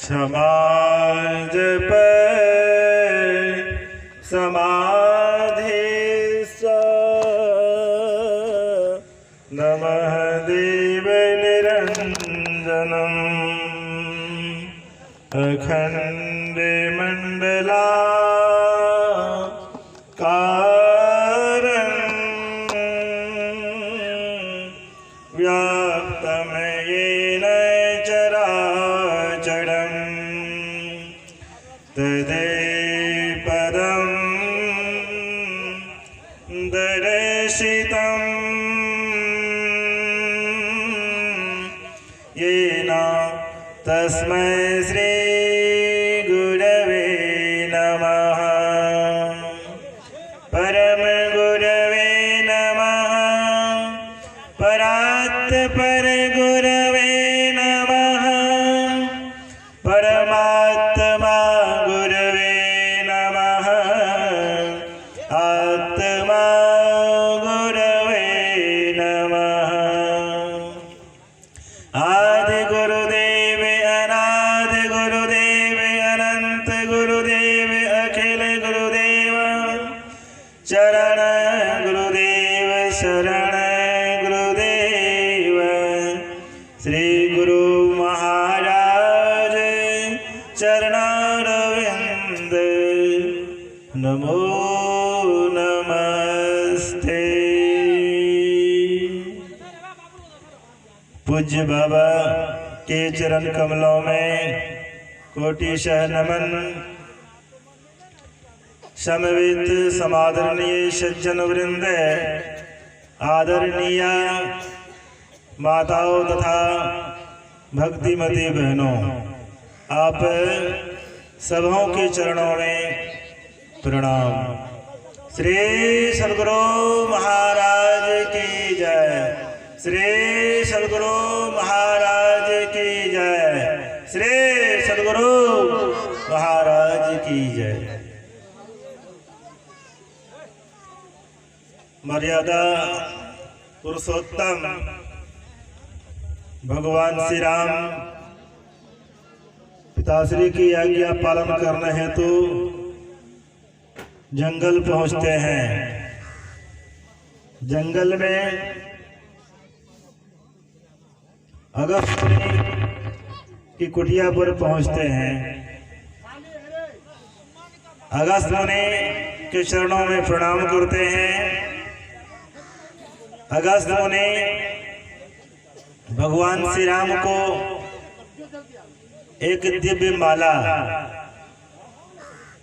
समाज पर समाधि नमः देव निरंजनम अखंड मंडला व्याप्तम येन चराचरम् तदेपदं दर्शितं येन तस्मै श्री गुरवे नमः। परम गुरवे नमः। परात्पर गुरवे नमः। परमात्मा गुरवे नमः। आत्मा गुरवे नमः। आदि गुरुदेव अनादि गुरुदेव अनंत गुरुदेव अखिल गुरुदेव चरण गुरुदेव शरण गुरुदेव श्री गुरु महाराज चरणारविंद नमो नमस्ते। पूज्य बाबा के चरण कमलों में कोटिशः नमन। समवेत समादरणीय सज्जन वृंद, आदरणीय माताओं तथा भक्तिमती बहनों, आप सबों के चरणों में प्रणाम। श्री सद्गुरु महाराज की जय। श्री सद्गुरु महाराज की जय। श्री सद्गुरु महाराज की जय। मर्यादा पुरुषोत्तम भगवान श्री राम पिताश्री की आज्ञा पालन करने हेतु जंगल पहुंचते हैं। जंगल में अगस्त की कुटिया पर पहुंचते हैं। अगस्त मुनि के चरणों में प्रणाम करते हैं। अगस्त मुनि भगवान श्री राम को एक दिव्य माला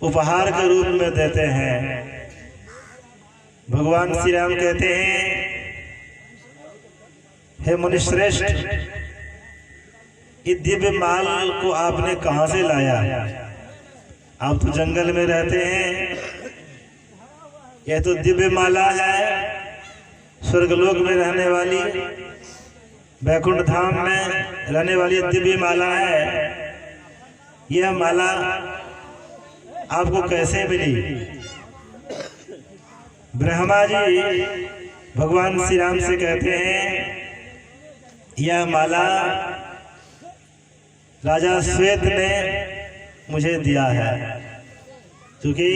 उपहार के रूप में देते हैं। भगवान श्री राम कहते हैं, हे मुनिश्रेष्ठ, इस दिव्य माल को आपने कहां से लाया? आप तो जंगल में रहते हैं। यह तो दिव्य माला है, स्वर्गलोक में रहने वाली, वैकुंठ धाम में रहने वाली दिव्य माला है। यह माला आपको कैसे मिली? ब्रह्मा जी भगवान श्री राम से कहते हैं, यह माला राजा श्वेत ने मुझे दिया है। क्योंकि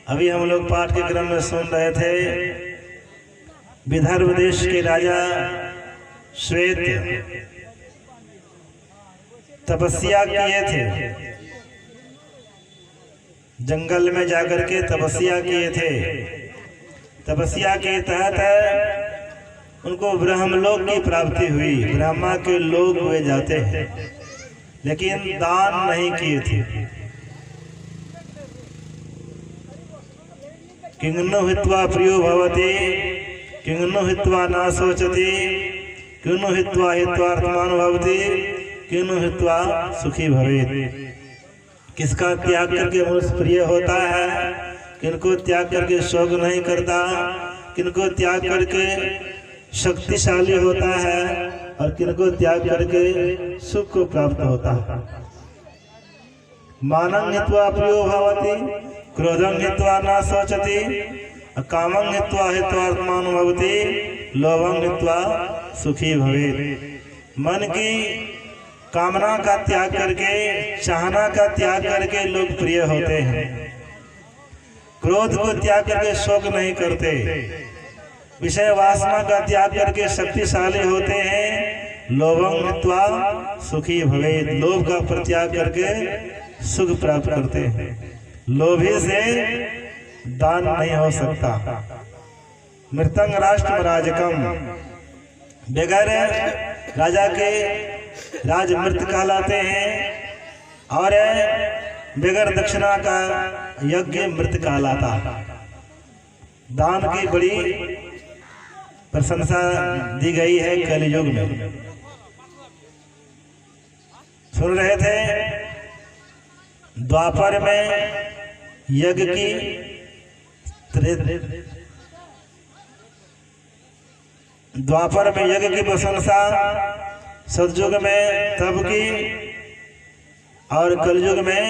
अभी हम लोग पाठ के क्रम में सुन रहे थे, विदर्भ देश के राजा श्वेत तपस्या किए थे। जंगल में जाकर के तपस्या किए थे। तपस्या के तहत उनको ब्रह्मलोक की प्राप्ति हुई। ब्रह्मा के लोक हुए जाते हैं, लेकिन दान नहीं किए थे। किंगनु हित्वा प्रियो भवति, किंगनु हित्वा न शोचति, किंगनु हित्वा हित्वार्थमान भवति, किंगनु हित्वा सुखी भवेत्। किसका त्याग करके मनुष्य प्रिय होता है, किनको त्याग करके शोक नहीं करता, किनको त्याग करके शक्तिशाली होता है, और किनको त्याग करके सुख को प्राप्त होता है। मानं हित्वा प्रियो भवति, क्रोधं हित्वा न शोचति, कामं हित्वा हित्वार्थमानो भवति, लोभं हित्वा सुखी भवेत्। मन की कामना का त्याग करके, चाहना का त्याग करके लोग प्रिय होते हैं। क्रोध को त्याग करके शोक नहीं करते। विषय वासना का त्याग करके शक्तिशाली होते हैं। लोभं हित्वा सुखी भवेत्, लोभ का परित्याग करके सुख प्राप्त करते हैं। लोभी से दान नहीं हो सकता। मृतंग राष्ट्र राजकम, बगैर राजा के राज मृत कहलाते हैं और बगैर दक्षिणा का यज्ञ मृत कहलाता। दान की बड़ी प्रशंसा दी गई है कलियुग में। सुन रहे थे द्वापर में यज्ञ की द्वापर में यज्ञ की प्रशंसा, सतयुग में तप की और कलयुग में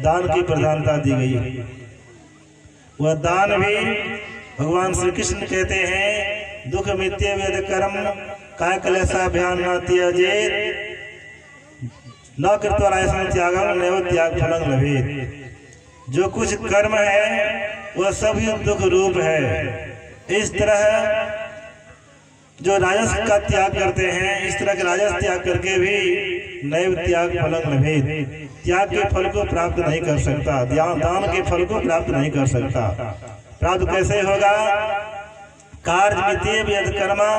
दान की प्रधानता दी गई। वह दान भी भगवान श्री कृष्ण कहते हैं, दुख मित्य वेद कर्म काय कलेशाभ्याम न त्यजेत्, न कृत्वा रायसं त्यागं नैव त्याग फलं लभेत्। जो कुछ कर्म है वह सभी दुख रूप है। इस तरह जो राजस का त्याग करते हैं, इस तरह के राजस त्याग करके भी नैव त्याग फलं लभेत्, त्याग के फल को प्राप्त नहीं कर सकता, दान के फल को प्राप्त नहीं कर सकता। प्राप्त कैसे होगा? कार्य यद कर्मा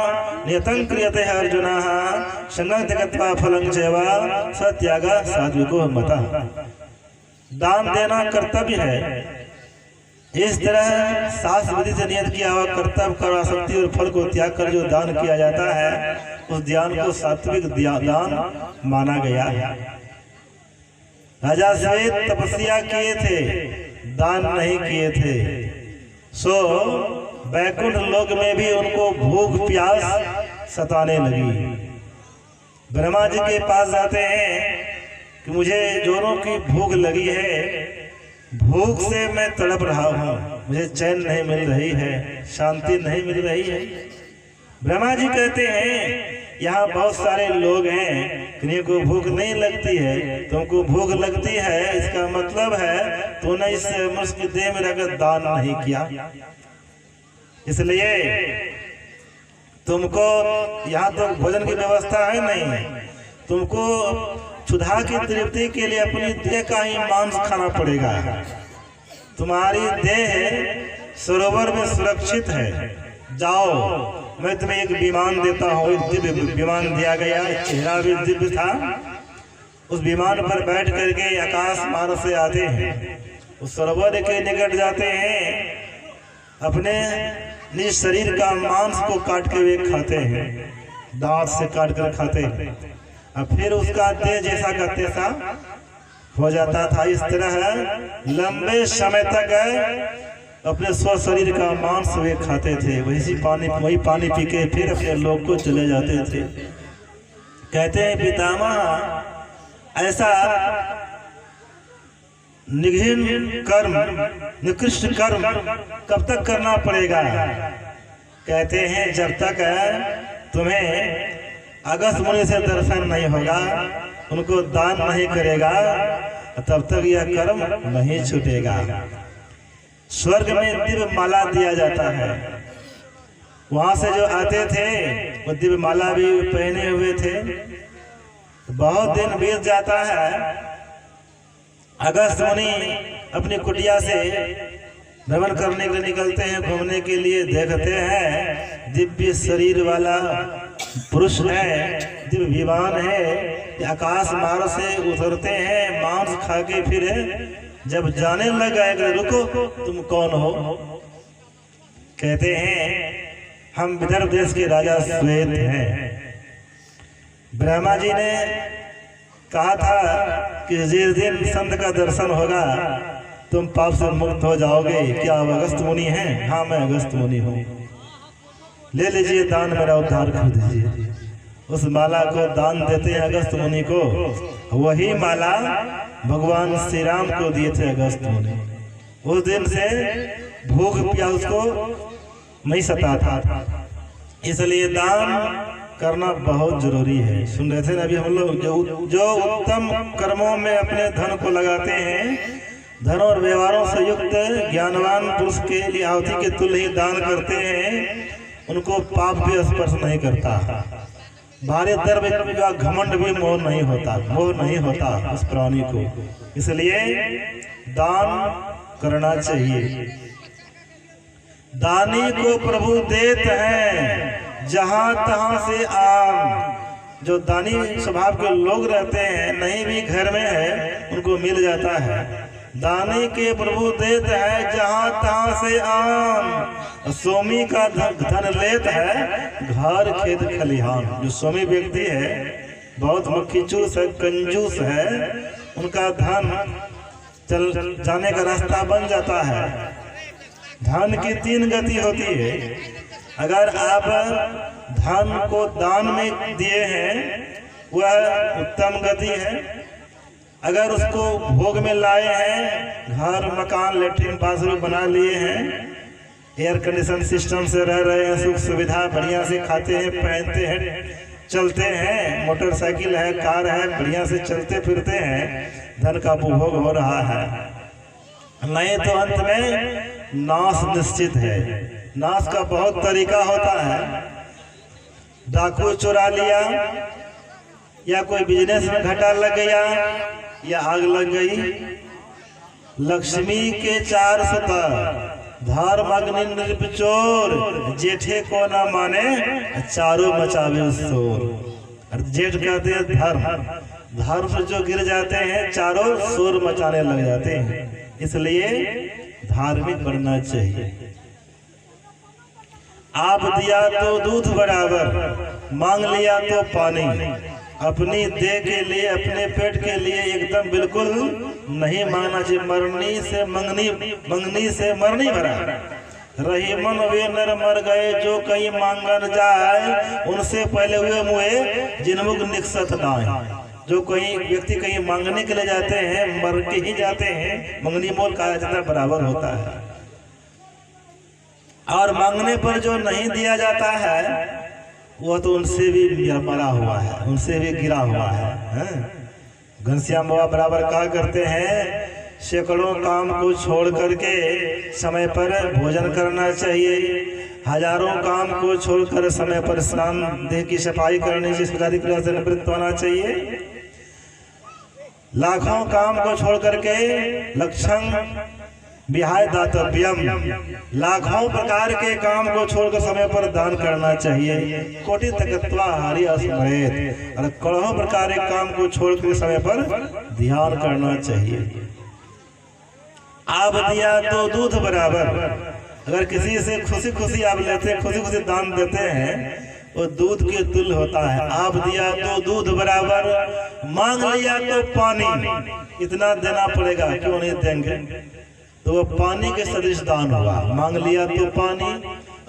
नियतं क्रियते अर्जुनः संगं त्यक्त्वा फलं चैव स त्यागः सात्विको मतः। दान देना कर्तव्य है। इस तरह शास्त्र विधि से नियत किया हुआ कर्तव्य, कर्मासक्ति और फल को त्याग कर जो दान किया जाता है, उस दान को सात्विक दान माना गया है। राजा श्वेत तपस्या किए थे, दान नहीं किए थे, सो बैकुंठ लोक में भी उनको भूख प्यास सताने लगी। ब्रह्मा जी के पास जाते हैं कि मुझे जोरों की भूख लगी है, भूख से मैं तड़प रहा हूँ, मुझे चैन नहीं मिल रही है, शांति नहीं मिल रही है। ब्रह्मा जी कहते हैं यहाँ बहुत सारे लोग हैं, किन्हीं को भूख नहीं लगती है, तुमको भूख लगती है, इसका मतलब है तूने इस मनुष्य की देह में रहकर दान नहीं किया, इसलिए तुमको यहाँ तो भोजन की व्यवस्था है नहीं, तुमको क्षुधा की तृप्ति के लिए अपनी देह का ही मांस खाना पड़ेगा। तुम्हारी देह सरोवर में सुरक्षित है, जाओ मैं तुम्हें एक विमान देता हूँ। एक दिव्य विमान दिया गया, चेहरा भी दिव्य था। उस विमान पर बैठ करके आकाश मार्ग से आते हैं, उस सरोवर के निकट जाते हैं, अपने निज शरीर का मांस को काट के वे खाते हैं, दांत से काट कर खाते हैं, और फिर उसका देह जैसा का तैसा हो जाता था। इस तरह लंबे समय तक अपने स्व शरीर का मांस वे खाते थे, वही पानी पी के फिर अपने लोग को चले जाते थे। कहते हैं पितामह ऐसा निघिन कर्म, निकृष्ट कर्म कब तक करना पड़ेगा? कहते हैं जब तक तुम्हें अगस्त मुनि से दर्शन नहीं होगा, उनको दान नहीं करेगा, तब तक यह कर्म नहीं छूटेगा। स्वर्ग में दिव्य माला दिया जाता है, वहां से जो आते थे वो दिव्य माला भी पहने हुए थे। बहुत दिन बीत जाता है, अगस्त मुनि अपनी कुटिया से भ्रमण करने के लिए निकलते हैं, घूमने के लिए। देखते हैं दिव्य शरीर वाला पुरुष है, दिव्य विमान है, आकाश मार्ग से उतरते हैं, मांस खा के फिर जब जाने लग गए, रुको तुम कौन हो? कहते हैं हम विदर्भ देश के राजा श्वेत हैं। ब्रह्मा जी ने कहा था कि जिस दिन संत का दर्शन होगा तुम पाप से मुक्त हो जाओगे। क्या आप अगस्त मुनि हैं? हाँ मैं अगस्त मुनि हूँ। ले लीजिए दान, मेरा उद्धार कर दीजिए। उस माला को दान देते हैं अगस्त मुनि को। वही माला भगवान श्री राम को दिए थे अगस्त मुनि। उस दिन से भूख प्यास को नहीं सता था। इसलिए दान करना बहुत जरूरी है। सुन रहे थे ना अभी हम लोग, जो उत्तम कर्मों में अपने धन को लगाते हैं, धन और व्यवहारों से युक्त ज्ञानवान पुरुष के लिए आहुति के तुल्य ही दान करते हैं, उनको पाप भी स्पर्श नहीं करता, भारी द्रव्य का घमंड भी मोह नहीं होता उस प्राणी को। इसलिए दान करना चाहिए। दानी को प्रभु देते हैं जहां तहां से आम। जो दानी स्वभाव के लोग रहते हैं, नहीं भी घर में है, उनको मिल जाता है। दानी के प्रभु देते हैं जहां तहां से आम। स्वामी का धन लेता है घर खेत खलिहान। जो स्वामी व्यक्ति है बहुत मक्खीचूस है, कंजूस है, उनका धन चल जाने का रास्ता बन जाता है। धन की 3 गति होती है। अगर आप धन को दान में दिए हैं वह उत्तम गति है। अगर उसको भोग में लाए हैं, घर मकान लेटरिन बाथरूम बना लिए हैं, एयर कंडीशन सिस्टम से रह रहे हैं, सुख सुविधा बढ़िया से खाते हैं, पहनते हैं, चलते हैं, मोटरसाइकिल है, कार है, बढ़िया से चलते फिरते हैं, धन का उपभोग हो रहा है, नहीं तो अंत में नाश निश्चित है। नाश का बहुत तरीका होता है। डाकू चुरा लिया, या कोई बिजनेस में घाटा लग गया, या आग लग गई। लक्ष्मी के 4 सुतर, धर्म अग्नि निर्विचोर, जेठे को न माने चारों मचावे शोर। जेठ कहते हैं धर्म से जो गिर जाते हैं चारों शोर मचाने लग जाते हैं। इसलिए धार्मिक बनना चाहिए। आप दिया तो दूध बराबर, मांग लिया तो पानी। अपनी देह के लिए, अपने पेट के लिए एकदम बिल्कुल नहीं मांगना चाहिए। मंगनी से मरनी भरा। रही मन वे नर मर गए जो कहीं मांगन जाए, उनसे पहले हुए मुए जिनमुख निकसत नाय। जो कहीं व्यक्ति कहीं मांगने के लिए जाते हैं, मर के ही जाते हैं, मंगनी मोल कहा जाता है, बराबर होता है। और मांगने पर जो नहीं दिया जाता है वो तो उनसे भी मरा हुआ है, उनसे भी गिरा हुआ है। घनश्याम बाबा बराबर कहा करते हैं, सैकड़ों काम को छोड़ करके समय पर भोजन करना चाहिए, हजारों काम को छोड़कर समय पर स्नान, देह की सफाई करने से क्रिया से निवृत्त होना चाहिए। लाखों काम को छोड़ करके लक्षण विहाय दातव्यम, लाखों प्रकार के काम को छोड़कर समय पर दान करना चाहिए। कोटि तकत्वा हरि स्मरेत, और करोड़ों प्रकार के काम को छोड़कर समय पर ध्यान करना चाहिए। आप दिया तो दूध बराबर। अगर किसी से खुशी खुशी आप लेते हैं, खुशी खुशी दान देते हैं, वो दूध के तुल्य होता है। आप दिया तो दूध बराबर, मांग लिया तो पानी। इतना देना पड़ेगा, क्यों नहीं देंगे? तो वो पानी के सदृश दान हुआ। मांग लिया तो पानी,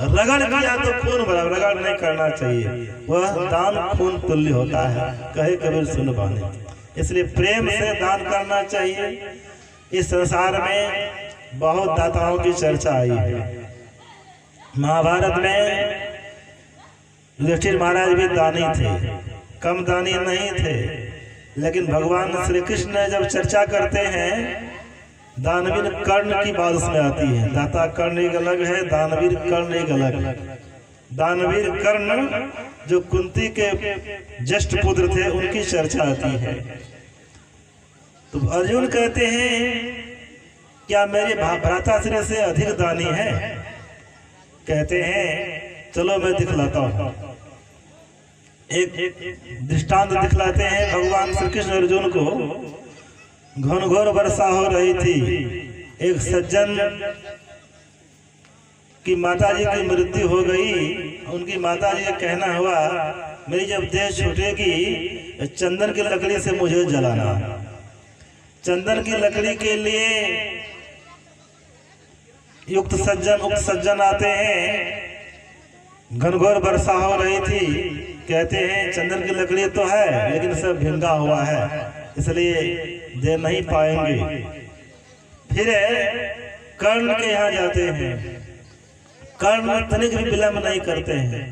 रगड़ दिया तो खून बराबर। रगड़ नहीं करना चाहिए, वह दान खून तुल्य होता है, कहे कबीर सुन बानी। इसलिए प्रेम से दान करना चाहिए। इस संसार में बहुत दाताओं की चर्चा आई है। महाभारत में युधिष्ठिर महाराज भी दानी थे, कम दानी नहीं थे, लेकिन भगवान श्री कृष्ण जब चर्चा करते हैं, दानवीर कर्ण की बात उसमें आती है। दाता कर्ण एक अलग है, दानवीर कर्ण एक अलग है। दानवीर कर्ण जो कुंती के ज्येष्ठ पुत्र थे, उनकी चर्चा आती है। तो अर्जुन कहते हैं, क्या मेरे भ्राताश्री से अधिक दानी है? कहते हैं, चलो मैं दिखलाता हूं। एक दृष्टांत दिखलाते हैं भगवान श्री कृष्ण अर्जुन को। घनघोर वर्षा हो रही थी। एक सज्जन की माताजी की मृत्यु हो गई। उनकी माताजी का कहना हुआ, मेरी जब देह छूटेगी चंदन की लकड़ी से मुझे जलाना। चंदन की लकड़ी के लिए उक्त सज्जन आते हैं। घनघोर वर्षा हो रही थी। कहते हैं चंदन की लकड़ी तो है, लेकिन सब भींगा हुआ है, इसलिए दे नहीं पाएंगे। फिर कर्ण के यहाँ जाते हैं। कर्ण तनिक भी विलंब नहीं करते हैं।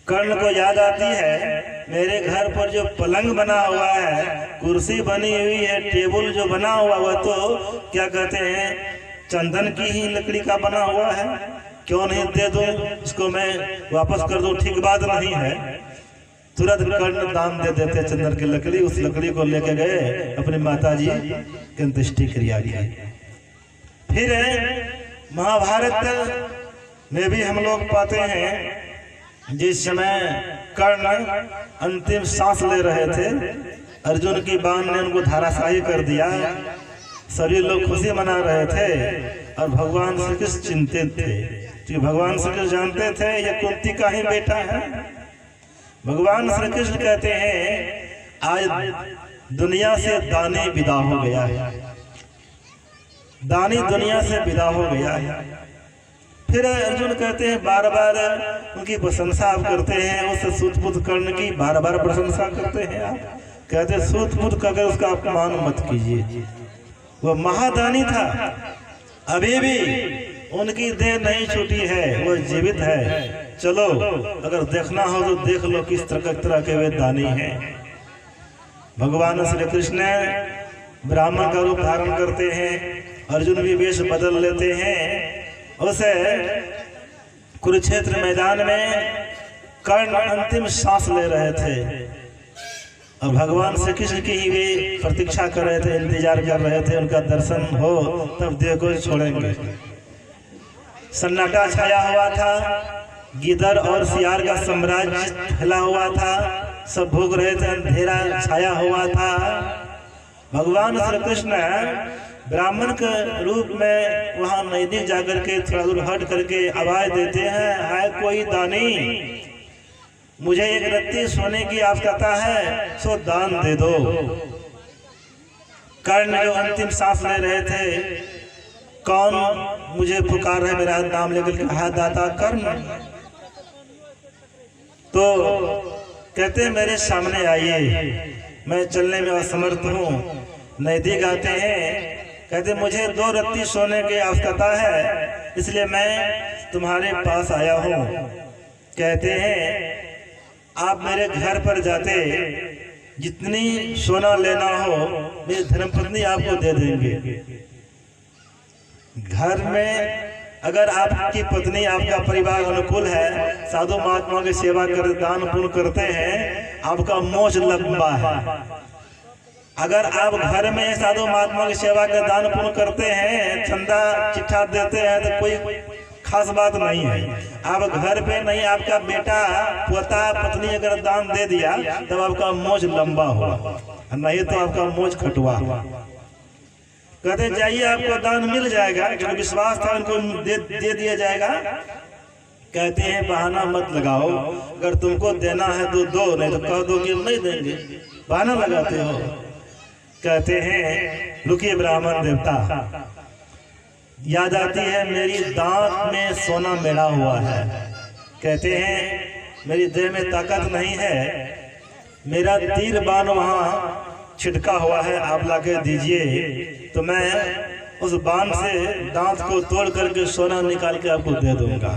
कर्ण को याद आती है मेरे घर पर जो पलंग बना हुआ है, कुर्सी बनी हुई है, टेबल जो बना हुआ वह तो क्या कहते हैं चंदन की ही लकड़ी का बना हुआ है, क्यों नहीं दे दूं इसको, मैं वापस कर दूं, ठीक बात नहीं है। तुरंत कर्ण दान दे देते चंदन की लकड़ी। उस लकड़ी को लेके गए अपनी माता जी की अंत्येष्टि क्रिया की। फिर महाभारत में भी हम लोग पाते हैं जिस समय कर्ण अंतिम सांस ले रहे थे, अर्जुन की बाण ने उनको धाराशाही कर दिया। सभी लोग खुशी मना रहे थे और भगवान श्री कृष्ण चिंतित थे, क्योंकि भगवान श्री कृष्ण जानते थे ये कुंती का ही बेटा है। भगवान श्री कृष्ण कहते हैं आज दुनिया से दानी विदा हो गया है, दानी दुनिया से विदा हो गया है। फिर अर्जुन कहते हैं बार बार उनकी प्रशंसा आप करते हैं, उस सूतपुत्र कर्ण की बार बार प्रशंसा करते हैं आप, कहते हैं सूतपुत्र का अगर उसका अपमान मत कीजिए, वह महादानी था, अभी भी उनकी देह नहीं छूटी है, वह जीवित है। चलो अगर देखना हो तो देख लो किस तरह के वे दानी हैं। भगवान श्री कृष्ण ब्राह्मण का रूप धारण करते हैं, अर्जुन भी वेश बदल लेते हैं। उसे कुरुक्षेत्र मैदान में कर्ण अंतिम सांस ले रहे थे और भगवान श्री कृष्ण की ही वे प्रतीक्षा कर रहे थे, इंतजार कर रहे थे, उनका दर्शन हो तब देह को छोड़ेंगे। सन्नाटा छाया हुआ था, गिदर और सियार का साम्राज्य फैला हुआ था, सब भोग रहे थे, अंधेरा छाया हुआ था। भगवान श्री कृष्ण ब्राह्मण के रूप में वहां नजदीक जाकर के थोड़ा दूर हट करके आवाज देते हैं, हाय कोई दानी, मुझे एक रत्ती सोने की आवश्यकता है, सो दान दे दो। कर्ण जो अंतिम सांस ले रहे थे, कौन मुझे पुकार है मेरा नाम लेकर के, हाथ दाता कर्ण। तो कहते हैं मेरे सामने आइए, मैं चलने में असमर्थ हूँ। नजदीक आते हैं, कहते मुझे 2 रत्ती सोने की आवश्यकता है, इसलिए मैं तुम्हारे पास आया हूँ। कहते हैं आप मेरे घर पर जाते, जितनी सोना लेना हो मेरी धर्मपत्नी आपको दे देंगे। घर में अगर आपकी पत्नी आपका परिवार अनुकूल है, साधु महात्मा की सेवा कर दान पुण्य करते हैं, आपका मोक्ष लंबा है। अगर आप घर में साधु महात्मा की सेवा का दान पुण्य करते हैं, चंदा चिट्ठा देते हैं, तो कोई खास बात नहीं है। आप घर पे नहीं, आपका बेटा पोता पत्नी अगर दान दे दिया तब आपका मोक्ष लंबा हुआ, नहीं तो आपका मोक्ष खटुआ। कहते जाइए आपको दान मिल जाएगा, क्योंकि विश्वास था उनको दे दिया जाएगा। कहते हैं बहाना मत लगाओ, अगर तुमको देना है तो दो, नहीं तो कह दो कि नहीं देंगे, बहाना लगाते हो। कहते हैं रुकिए ब्राह्मण देवता, याद आती है मेरी दांत में सोना मेला हुआ है। कहते हैं मेरी देह में ताकत नहीं है, मेरा तीर बाण वहाँ छिटका हुआ है, आप लाके दीजिए तो मैं उस बाण से दांत को तोड़ करके सोना निकाल के आपको दे दूंगा।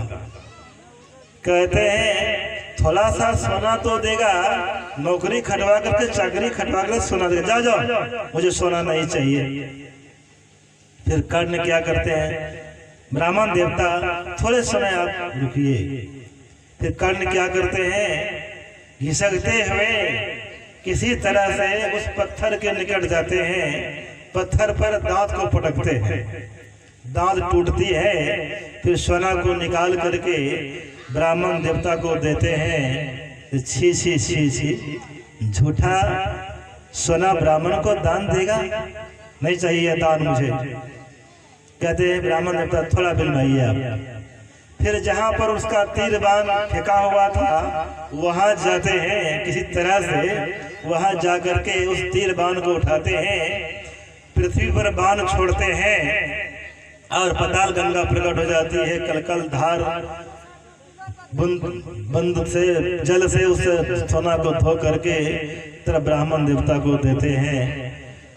कहते हैं थोड़ा सा सोना तो देगा, नौकरी खटवा करके चाकरी खटवा कर सोना देगा, जाओ जाओ मुझे सोना नहीं चाहिए। फिर कर्ण क्या करते हैं, ब्राह्मण देवता थोड़े समय आप रुकिए। फिर कर्ण क्या करते हैं, घिसकते हुए किसी तरह से उस पत्थर के निकट जाते हैं, पत्थर पर दांत को पटकते हैं, दांत टूटती है, फिर सोना को निकाल करके ब्राह्मण देवता को देते हैं। छी छी छी छी, झूठा सोना ब्राह्मण को दान देगा, नहीं चाहिए दान मुझे। कहते हैं ब्राह्मण देवता थोड़ा बिलवाइए आप। फिर जहां पर उसका तीर बाण फेंका हुआ था वहां जाते हैं, किसी तरह से वहां जाकर के उस तीर बाण को उठाते हैं, पृथ्वी पर बाण छोड़ते हैं और पाताल गंगा प्रकट हो जाती है। कलकल धार बंद से जल से उस सोना को धो करके तरह ब्राह्मण देवता को देते हैं।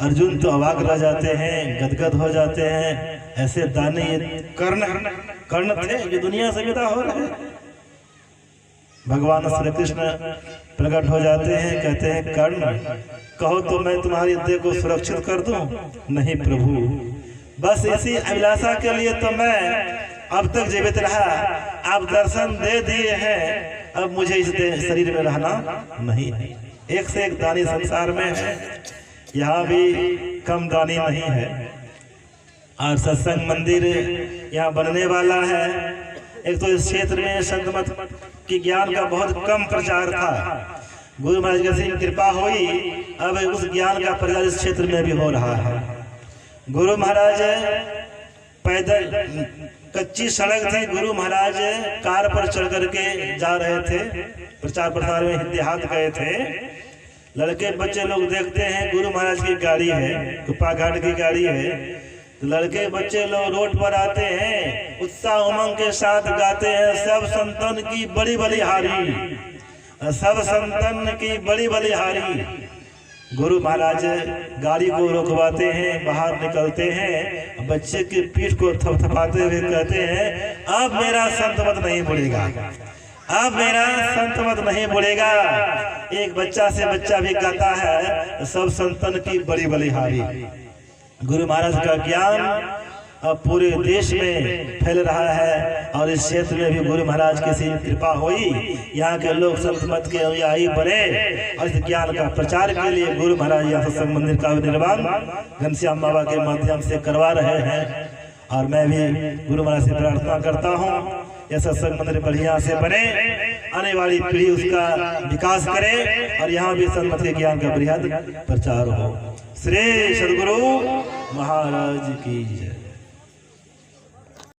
अर्जुन तो अवाक रह जाते हैं, गदगद हो जाते हैं, ऐसे दाने ये कर्ण थे जो दुनिया से विदा हो रहे। भगवान श्री कृष्ण प्रकट हो जाते हैं, कहते हैं कर्ण कहो तो मैं तुम्हारी देह को सुरक्षित कर दूं। नहीं प्रभु, बस इसी अभिलाषा के लिए तो मैं अब तक जीवित रहा, आप दर्शन दे दिए हैं, अब मुझे इस शरीर में रहना नहीं है। एक से एक दानी संसार में है, यहाँ भी कम दानी नहीं है। और सत्संग मंदिर यहाँ बनने वाला है। एक तो इस क्षेत्र में संत मत की ज्ञान का बहुत कम प्रचार था, गुरु महाराज की कृपा हुई, अब उस ज्ञान का प्रचार इस क्षेत्र में भी हो रहा है। गुरु महाराज पैदल कच्ची सड़क थी, गुरु महाराज कार पर चढ़ करके जा रहे थे, प्रचार प्रसार में देहात गए थे। लड़के बच्चे लोग देखते हैं गुरु महाराज की गाड़ी है, कुप्पा घाट की गाड़ी है, तो लड़के बच्चे लोग रोड पर आते हैं, उत्साह उमंग के साथ गाते हैं सब संतन की बड़ी बलिहारी, सब संतन की बड़ी बलिहारी। गुरु महाराज गाड़ी को रोकवाते हैं, बाहर निकलते हैं, बच्चे की पीठ को थपथपाते हुए कहते हैं अब मेरा संत मत नहीं मुड़ेगा, अब मेरा संत मत नहीं मुड़ेगा। एक बच्चा से बच्चा भी कहता है सब संतन की बड़ी बलिहारी। गुरु महाराज का ज्ञान अब पूरे देश में फैल रहा है और इस क्षेत्र में भी गुरु महाराज की कृपा हुई, यहाँ के लोग संत मत के अनुयायी बने और इस ज्ञान का प्रचार के लिए गुरु महाराज यहाँ सत्संग मंदिर का निर्माण घनश्याम बाबा के माध्यम से करवा रहे हैं। और मैं भी गुरु महाराज से प्रार्थना करता हूँ यह सत्संग मंदिर बढ़िया से बने, आने वाली पीढ़ी उसका विकास करे और यहाँ भी संत मत के ज्ञान का बृहद प्रचार हो। श्री सद्गुरु महाराज की जय।